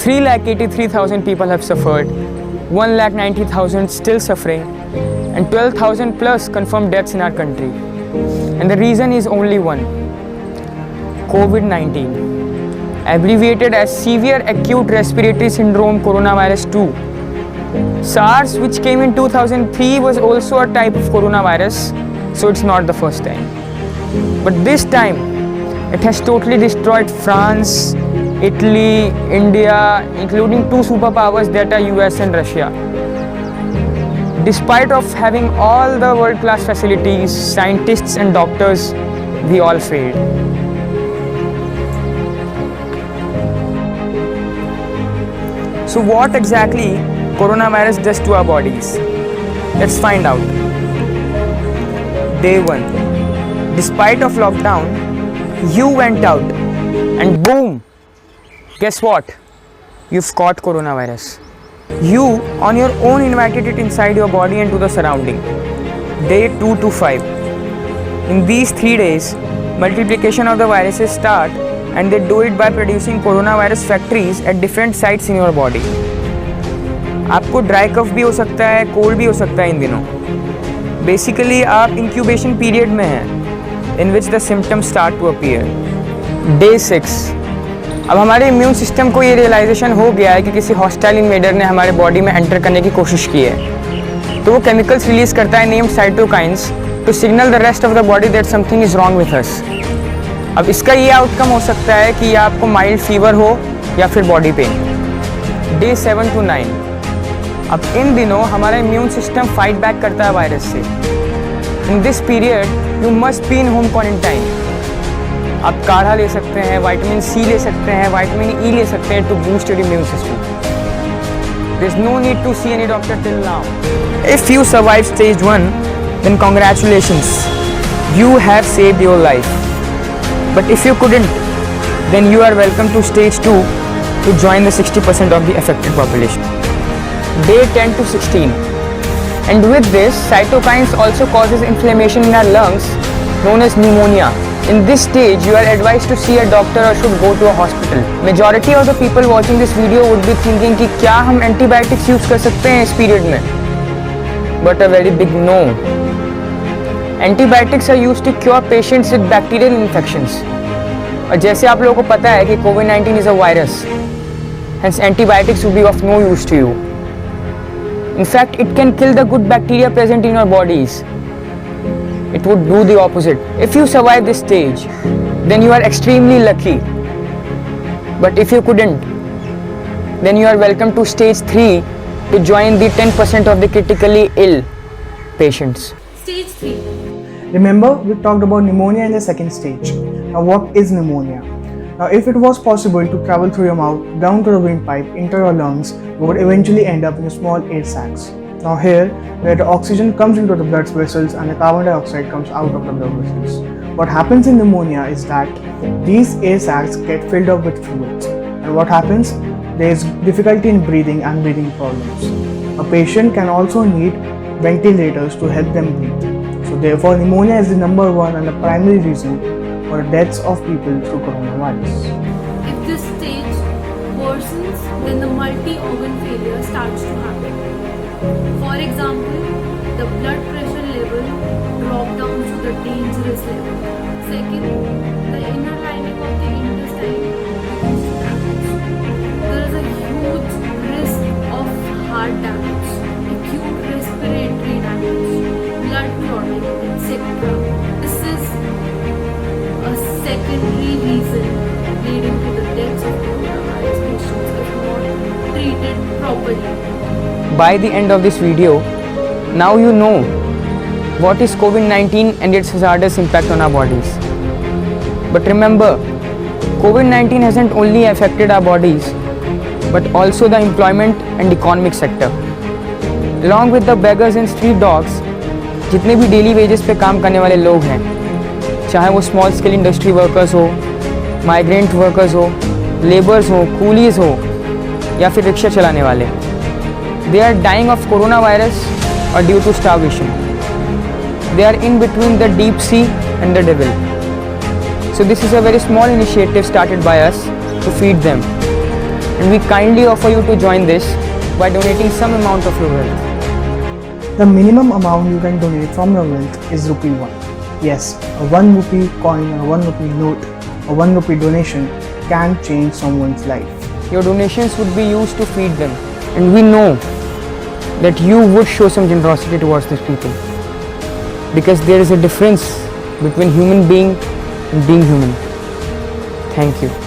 3,83,000 people have suffered, 1,90,000 still suffering, and 12,000 plus confirmed deaths in our country. And the reason is only one: COVID-19, abbreviated as Severe Acute Respiratory Syndrome Coronavirus 2. SARS, which came in 2003, was also a type of coronavirus, so it's not the first time. But this time, it has totally destroyed France, Italy, India, including two superpowers that are US and Russia. Despite of having all the world-class facilities, scientists and doctors, we all failed. So what exactly coronavirus does to our bodies? Let's find out. Day 1. Despite of lockdown, you went out and boom! Guess what? You've caught coronavirus. You on your own invited it inside your body and to the surrounding. Day 2 to 5. In these 3 days, multiplication of the viruses start, and they do it by producing coronavirus factories at different sites in your body. आपको dry cough भी हो सकता है, cold भी हो सकता है इन दिनों. बेसिकली आप इंक्यूबेशन पीरियड में हैं, in which the symptoms start to appear. Day 6. अब हमारे इम्यून सिस्टम को ये रियलाइजेशन हो गया है कि किसी हॉस्टाइल इन्वेडर ने हमारे बॉडी में एंटर करने की कोशिश की है, तो वो केमिकल्स रिलीज करता है named cytokines to signal the rest of the body that something is wrong with us. अब इसका ये आउटकम हो सकता है कि या आपको माइल्ड फीवर हो या फिर बॉडी पेन. Day 7 to 9. अब इन दिनों हमारा इम्यून सिस्टम फाइट बैक करता है वायरस से. In this period you must be in home quarantine. आप काढ़ा ले सकते हैं, विटामिन सी ले सकते हैं, विटामिन ई ले सकते हैं to boost your immune system. There is no need to see any doctor till now. If you survive stage 1, then congratulations, you have saved your life. But if you couldn't, then you are welcome to stage 2 to join the 60% of the affected population. Day 10 to 16. And with this, cytokines also causes inflammation in our lungs, known as pneumonia. In this stage, you are advised to see a doctor or should go to a hospital. Majority of the people watching this video would be thinking कि क्या हम antibiotics use कर सकते हैं इस period में? But a very big no. Antibiotics are used to cure patients with bacterial infections. और जैसे आप लोगों को पता है कि COVID-19 is a virus, hence antibiotics will be of no use to you. In fact, it can kill the good bacteria present in your bodies. It would do the opposite. If you survive this stage, then you are extremely lucky. But if you couldn't, then you are welcome to stage 3 to join the 10% of the critically ill patients. Stage 3. Remember, we talked about pneumonia in the second stage. Now, what is pneumonia? Now, if it was possible to travel through your mouth down to the windpipe into your lungs, you would eventually end up in small air sacs. Now, here, where the oxygen comes into the blood vessels and the carbon dioxide comes out of the blood vessels. What happens in pneumonia is that these air sacs get filled up with fluids. And what happens? There is difficulty in breathing and breathing problems. A patient can also need ventilators to help them breathe. So therefore, pneumonia is the number one and the primary reason for the deaths of people through coronavirus. If this stage worsens, then the multi-organ failure starts to happen. For example, the blood pressure level drops down to the dangerous level. Second, the inner lining of the intestine begins to damage. There is a huge risk of heart damage, acute respiratory damage, blood clotting, etc. This is a secondary reason leading to the deaths of coronavirus patients if not treated properly. By the end of this video, now you know what is COVID-19 and its hazardous impact on our bodies. But remember, COVID-19 hasn't only affected our bodies, but also the employment and economic sector. Along with the beggars and street dogs, जितने भी daily wages पे काम करने वाले लोग हैं, चाहे वो स्मॉल स्केल इंडस्ट्री वर्कर्स हो, माइग्रेंट वर्कर्स हो, लेबर्स हो, कूलीज हो या फिर रिक्शा चलाने वाले, they are dying of corona virus और due to starvation. They are in between the deep sea and the devil. So this is a very small initiative started by us to feed them. And and we kindly offer you to join this by donating some amount of your wealth. The minimum amount you can donate from your wealth is rupee 1. Yes, a 1 rupee coin or 1 rupee note or 1 rupee donation can change someone's life. Your donations would be used to feed them, and we know that you would show some generosity towards these people, because there is a difference between human being and being human. Thank you.